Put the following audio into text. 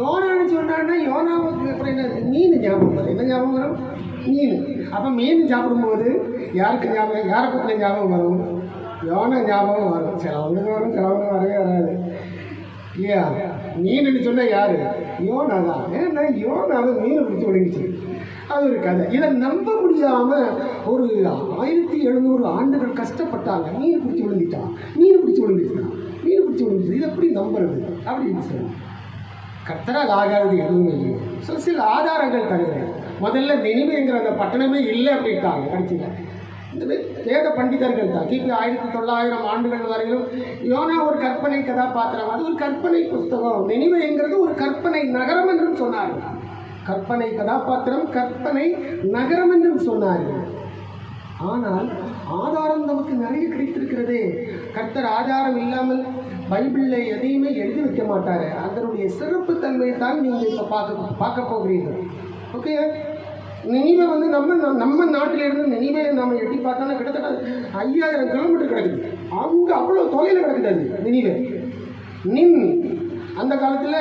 யோனான்னு சொன்னான்னா யோனாவுக்கு அப்புறம் என்ன மீன் ஞாபகம் வரும். என்ன ஞாபகம் வரும்? மீன். அப்போ மீன் சாப்பிடும்போது யாருக்கு ஞாபகம், யாரை பற்றின ஞாபகம் வரும்? யோனா ஞாபகம் வரும். சிலவங்களுக்கு வரும், சிலவங்க வரவே வராது இல்லையா? மீனுன்னு சொன்னால் யார்? யோனா தான். ஏன்னா யோனாவை மீனை பிடிச்சி ஒழுங்கிச்சு. அது ஒரு கதை. இதை நம்ப முடியாமல் ஒரு 1700 ஆண்டுகள் கஷ்டப்பட்டாங்க. மீன் பிடிச்சி விழுந்துட்டான், மீன் பிடிச்சி விழுந்துட்டான், மீன் பிடிச்சி விழுந்துச்சு. இது எப்படி நம்புறது அப்படின்னு சொல்லி கர்த்தரால் ஆகாதது எதுவுமே இல்லை. சில ஆதாரங்கள் தருகிறேன். முதல்ல நினிவேங்கிற அந்த பட்டணமே இல்லை அப்படின்ட்டாங்க. கடைசியில் இந்த வேத பண்டிதர்கள் தான் கிபி 1900 ஆண்டுகள் வரையிலும் யோனா ஒரு கற்பனை கதாபாத்திரம், அது ஒரு கற்பனை புஸ்தகம். நினிவேங்கிறது ஒரு கற்பனை நகரம் என்றும் சொன்னார்கள். கற்பனை கதாபாத்திரம், கற்பனை நகரம் என்றும் சொன்னார்கள். ஆனால் ஆதாரம் நமக்கு நிறைய கிடைத்திருக்கிறதே. கர்த்தர் ஆதாரம் இல்லாமல் பைபிளில் எதையுமே எழுதி வைக்க மாட்டார். அதனுடைய சிறப்பு தன்மையை தான் நீங்கள் இப்போ பார்க்க போகிறீர்கள். ஓகே, நினிவே வந்து நம்ம நாட்டிலிருந்து நினிவே நம்ம எட்டி பார்த்தோன்னா கிட்டத்தட்ட 5000 கிலோமீட்டர் கிடக்குது. அங்கே அவ்வளோ தொலைவில் கிடக்குது அது நினிவே. அந்த காலத்தில்